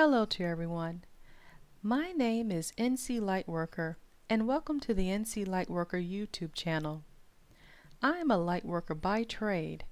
Hello to everyone. My name is NC Lightworker and welcome to the NC Lightworker YouTube channel. I am a lightworker by trade.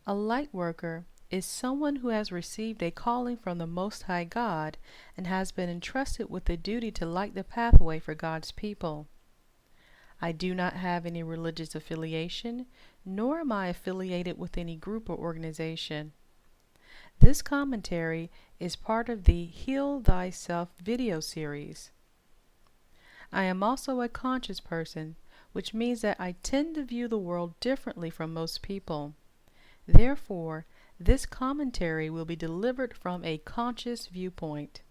A lightworker is someone who has received a calling from the Most High God and has been entrusted with the duty to light the pathway for God's people. I do not have any religious affiliation, nor am I affiliated with any group or organization. This commentary is part of the Heal Thyself video series. I am also a conscious person, which means that I tend to view the world differently from most people. Therefore, this commentary will be delivered from a conscious viewpoint.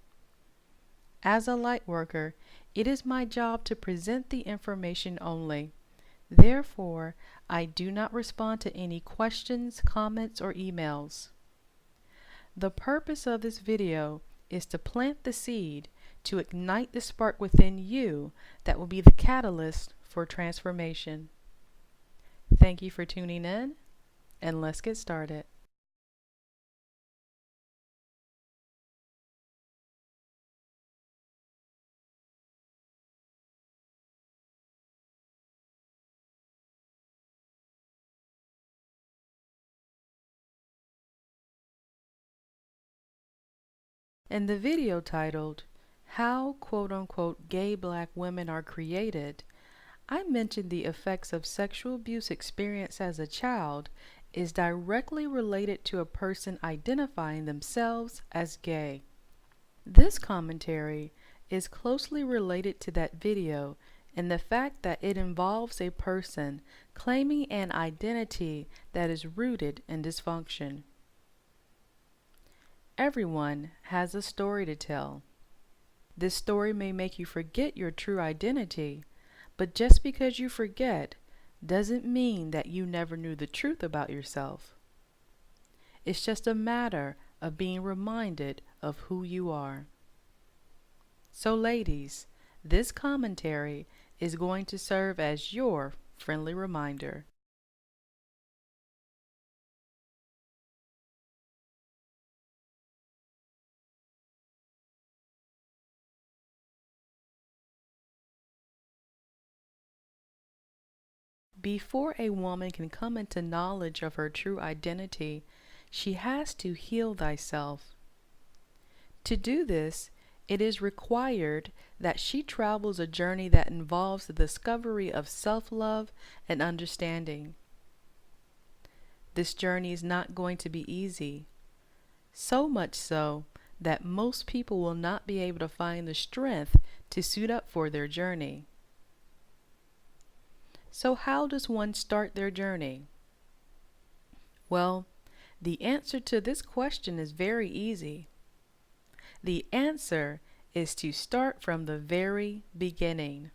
As a lightworker, it is my job to present the information only. Therefore, I do not respond to any questions, comments, or emails. The purpose of this video is to plant the seed to ignite the spark within you that will be the catalyst for transformation. Thank you for tuning in, and let's get started. In the video titled, How quote-unquote gay black women are created, I mentioned the effects of sexual abuse experienced as a child is directly related to a person identifying themselves as gay. This commentary is closely related to that video in the fact that it involves a person claiming an identity that is rooted in dysfunction. Everyone has a story to tell. This story may make you forget your true identity, but just because you forget doesn't mean that you never knew the truth about yourself. It's just a matter of being reminded of who you are. So ladies, this commentary is going to serve as your friendly reminder. Before a woman can come into knowledge of her true identity, she has to heal thyself. To do this, it is required that she travels a journey that involves the discovery of self-love and understanding. This journey is not going to be easy, so much so that most people will not be able to find the strength to suit up for their journey. So how does one start their journey? Well, the answer to this question is very easy. The answer is to start from the very beginning.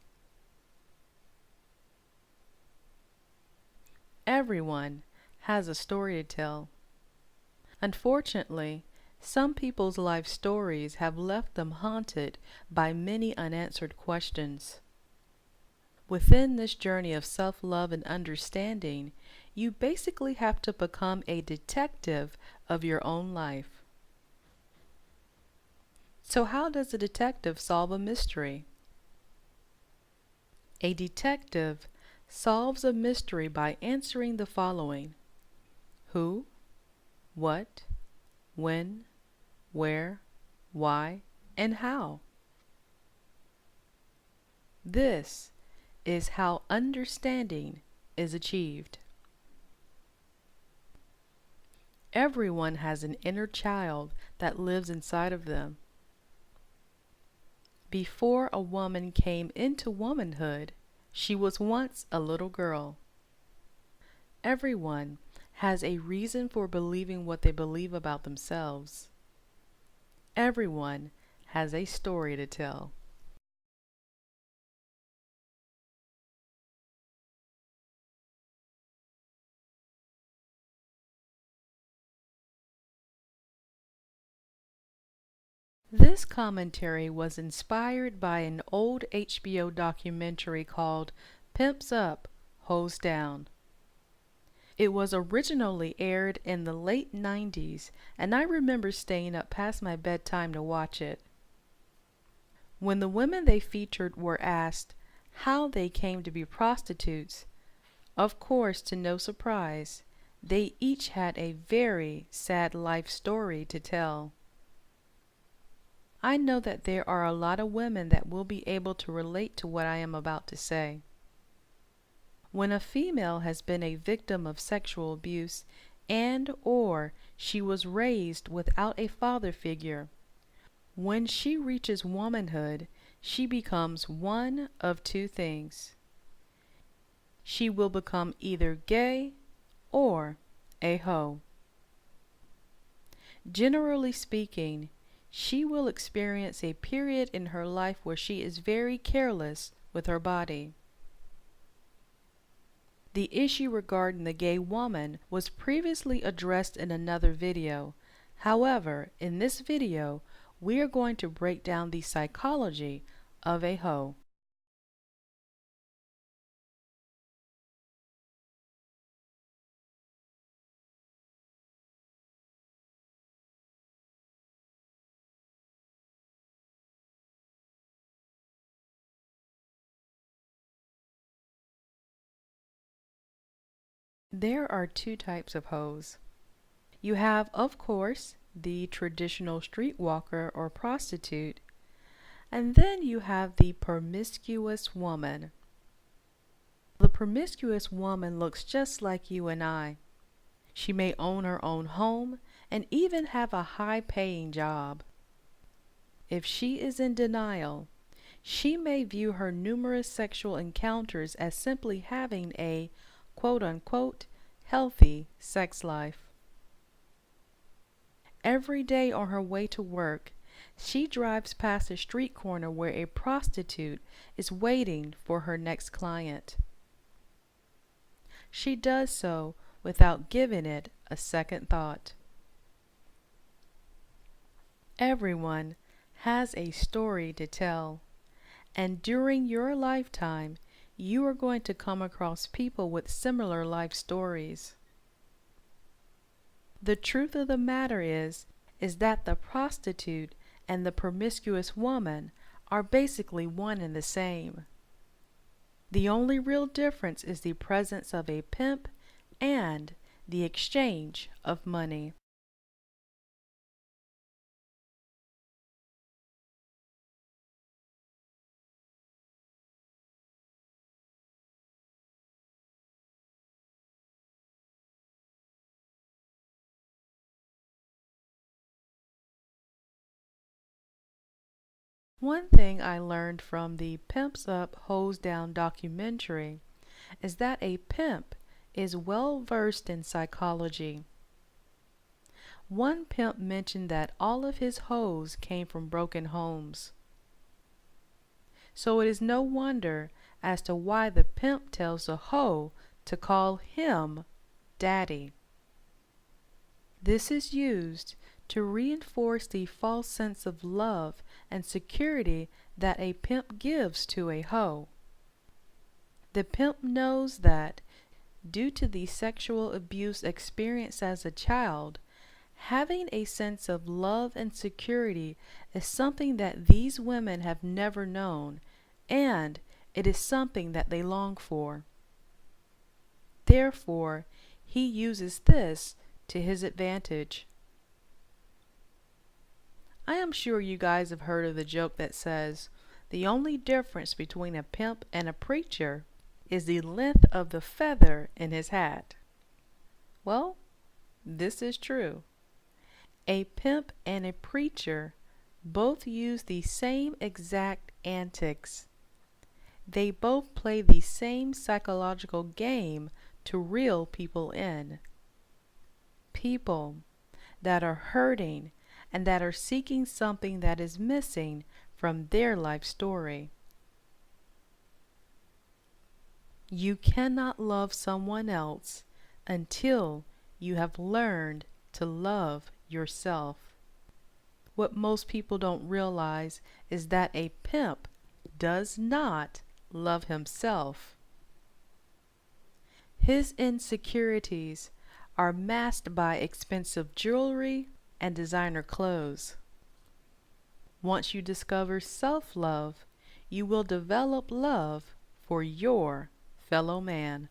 Everyone has a story to tell. Unfortunately, some people's life stories have left them haunted by many unanswered questions. Within this journey of self-love and understanding, you basically have to become a detective of your own life. So how does a detective solve a mystery? A detective solves a mystery by answering the following: who, what, when, where, why, and how. This is how understanding is achieved. Everyone has an inner child that lives inside of them. Before a woman came into womanhood, she was once a little girl. Everyone has a reason for believing what they believe about themselves. Everyone has a story to tell. This commentary was inspired by an old HBO documentary called Pimps Up, Hoes Down. It was originally aired in the late 90s, and I remember staying up past my bedtime to watch it. When the women they featured were asked how they came to be prostitutes, of course, to no surprise, they each had a very sad life story to tell. I know that there are a lot of women that will be able to relate to what I am about to say. When a female has been a victim of sexual abuse and/or she was raised without a father figure, when she reaches womanhood, she becomes one of two things. She will become either gay or a hoe. Generally speaking, she will experience a period in her life where she is very careless with her body. The issue regarding the gay woman was previously addressed in another video. However, in this video, we are going to break down the psychology of a hoe. There are two types of hoes. You have, of course, the traditional streetwalker or prostitute, and then you have the promiscuous woman. The promiscuous woman looks just like you and I. She may own her own home and even have a high-paying job. If she is in denial, she may view her numerous sexual encounters as simply having a quote-unquote healthy sex life. Every day on her way to work, she drives past a street corner where a prostitute is waiting for her next client. She does so without giving it a second thought. Everyone has a story to tell, and during your lifetime, you are going to come across people with similar life stories. The truth of the matter is that the prostitute and the promiscuous woman are basically one and the same. The only real difference is the presence of a pimp and the exchange of money. One thing I learned from the Pimps Up, Hoes Down documentary is that a pimp is well versed in psychology. One pimp mentioned that all of his hoes came from broken homes. So it is no wonder as to why the pimp tells the hoe to call him daddy. This is used to reinforce the false sense of love and security that a pimp gives to a hoe. The pimp knows that, due to the sexual abuse experienced as a child, having a sense of love and security is something that these women have never known, and it is something that they long for. Therefore, he uses this to his advantage. I am sure you guys have heard of the joke that says, the only difference between a pimp and a preacher is the length of the feather in his hat. Well, this is true. A pimp and a preacher both use the same exact antics. They both play the same psychological game to reel people in. People that are hurting and that are seeking something that is missing from their life story. You cannot love someone else until you have learned to love yourself. What most people don't realize is that a pimp does not love himself. His insecurities are masked by expensive jewelry and designer clothes. Once you discover self-love, you will develop love for your fellow man.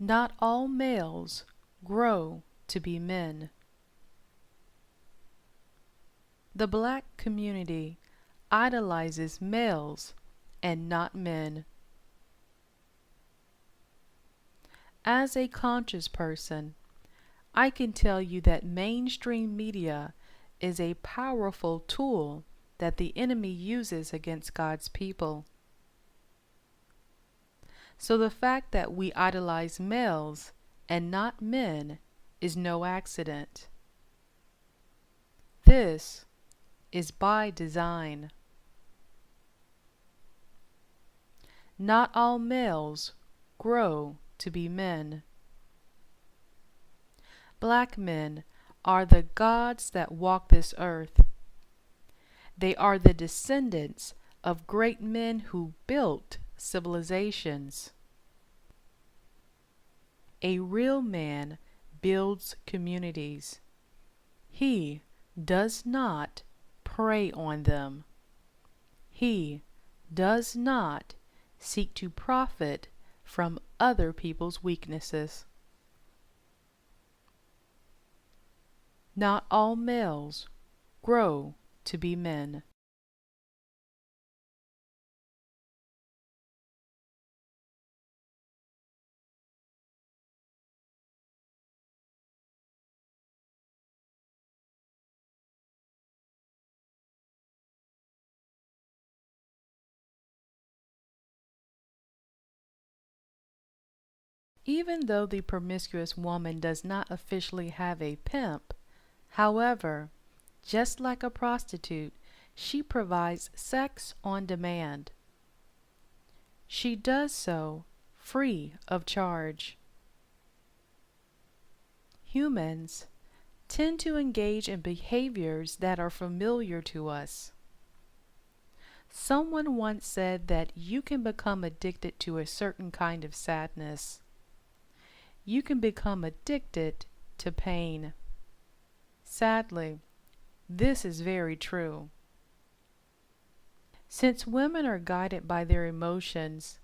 Not all males grow to be men. The black community idolizes males and not men. As a conscious person, I can tell you that mainstream media is a powerful tool that the enemy uses against God's people. So the fact that we idolize males and not men is no accident. This is by design. Not all males grow to be men. Black men are the gods that walk this earth. They are the descendants of great men who built civilizations. A real man builds communities. He does not prey on them. He does not seek to profit from other people's weaknesses. Not all males grow to be men. Even though the promiscuous woman does not officially have a pimp, however, just like a prostitute, she provides sex on demand. She does so free of charge. Humans tend to engage in behaviors that are familiar to us. Someone once said that you can become addicted to a certain kind of sadness. You can become addicted to pain. Sadly, this is very true. Since women are guided by their emotions,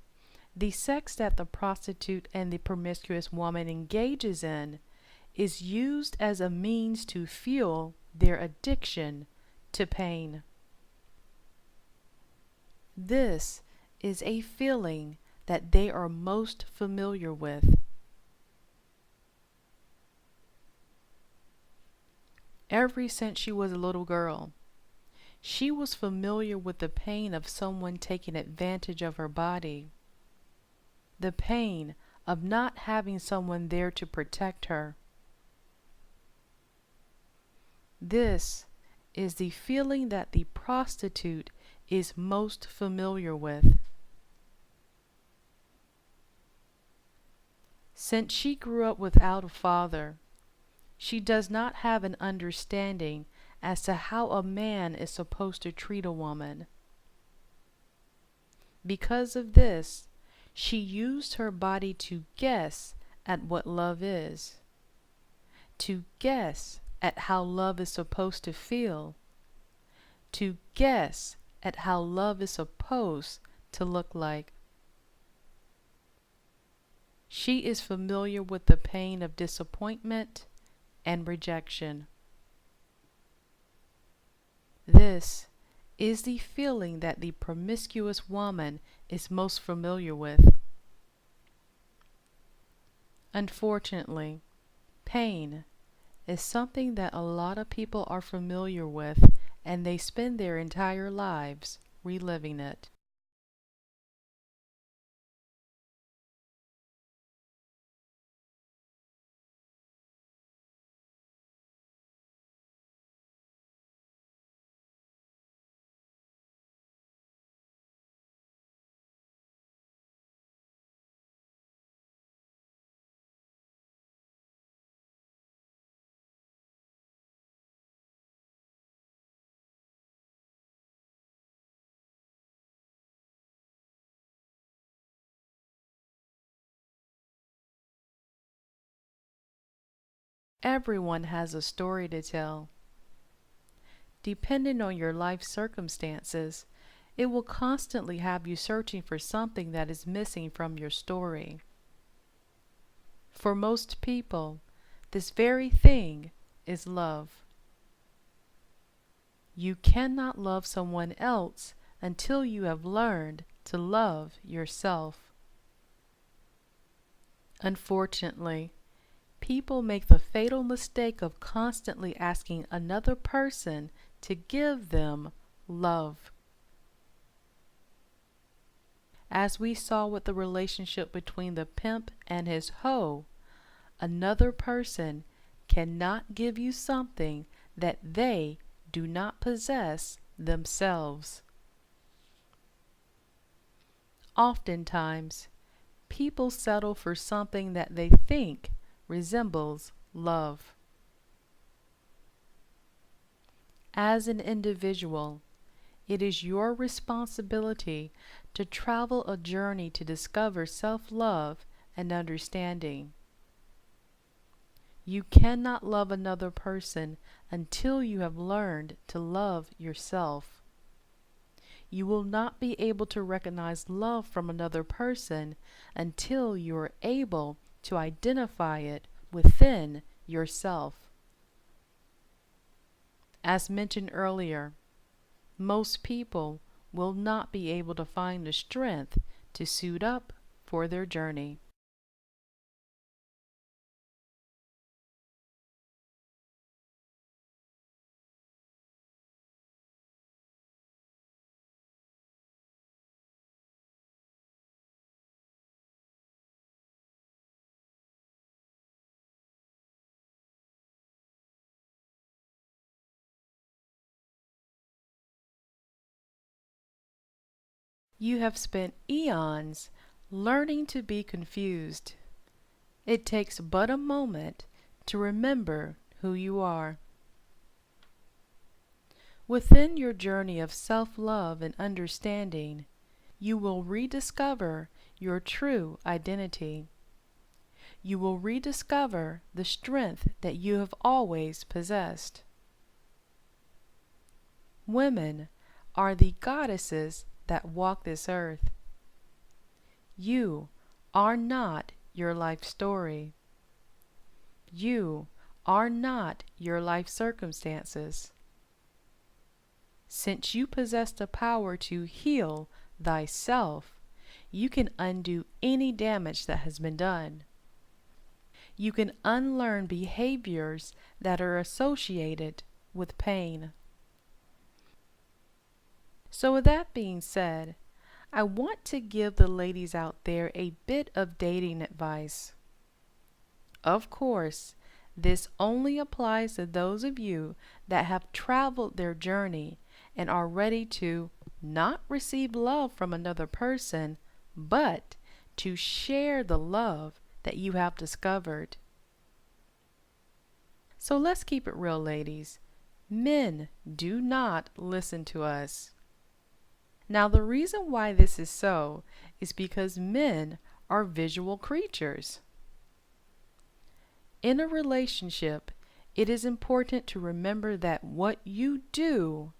the sex that the prostitute and the promiscuous woman engages in is used as a means to fuel their addiction to pain. This is a feeling that they are most familiar with. Ever since she was a little girl, she was familiar with the pain of someone taking advantage of her body, the pain of not having someone there to protect her. This is the feeling that the prostitute is most familiar with. Since she grew up without a father, she does not have an understanding as to how a man is supposed to treat a woman. Because of this, she used her body to guess at what love is, to guess at how love is supposed to feel, to guess at how love is supposed to look like. She is familiar with the pain of disappointment and rejection. This is the feeling that the promiscuous woman is most familiar with. Unfortunately, pain is something that a lot of people are familiar with, and they spend their entire lives reliving it. Everyone has a story to tell. Depending on your life circumstances, it will constantly have you searching for something that is missing from your story. For most people, this very thing is love. You cannot love someone else until you have learned to love yourself. Unfortunately, people make the fatal mistake of constantly asking another person to give them love. As we saw with the relationship between the pimp and his hoe, another person cannot give you something that they do not possess themselves. Oftentimes, people settle for something that they think resembles love. As an individual, it is your responsibility to travel a journey to discover self-love and understanding. You cannot love another person until you have learned to love yourself. You will not be able to recognize love from another person until you are able to identify it within yourself. As mentioned earlier, most people will not be able to find the strength to suit up for their journey. You have spent eons learning to be confused. It takes but a moment to remember who you are. Within your journey of self-love and understanding, you will rediscover your true identity. You will rediscover the strength that you have always possessed. Women are the goddesses that walk this earth. You are not your life story. You are not your life circumstances. Since you possess the power to heal thyself, you can undo any damage that has been done. You can unlearn behaviors that are associated with pain. So with that being said, I want to give the ladies out there a bit of dating advice. Of course, this only applies to those of you that have traveled their journey and are ready to not receive love from another person, but to share the love that you have discovered. So let's keep it real, ladies. Men do not listen to us. Now, the reason why this is so is because men are visual creatures. In a relationship, it is important to remember that what you do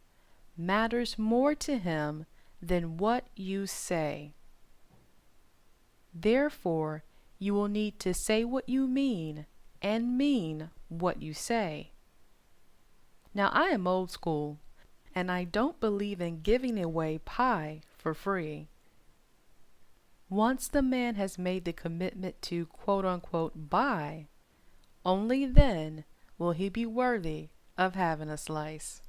matters more to him than what you say. Therefore, you will need to say what you mean and mean what you say. Now, I am old school, and I don't believe in giving away pie for free. Once the man has made the commitment to quote-unquote buy, only then will he be worthy of having a slice.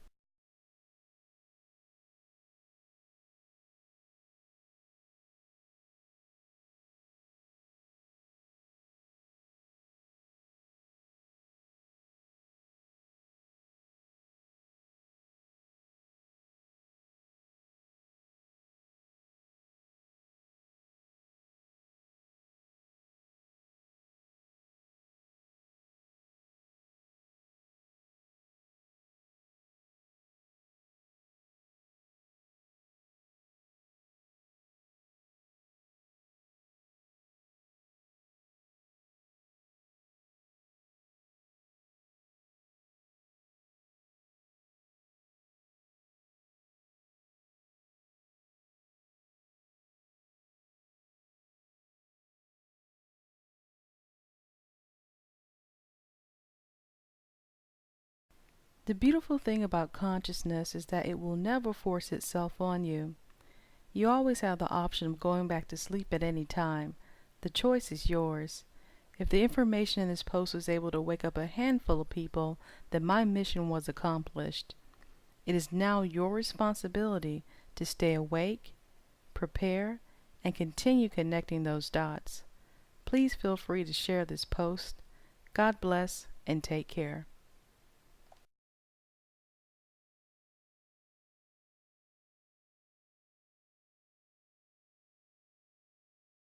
The beautiful thing about consciousness is that it will never force itself on you. You always have the option of going back to sleep at any time. The choice is yours. If the information in this post was able to wake up a handful of people, then my mission was accomplished. It is now your responsibility to stay awake, prepare, and continue connecting those dots. Please feel free to share this post. God bless and take care.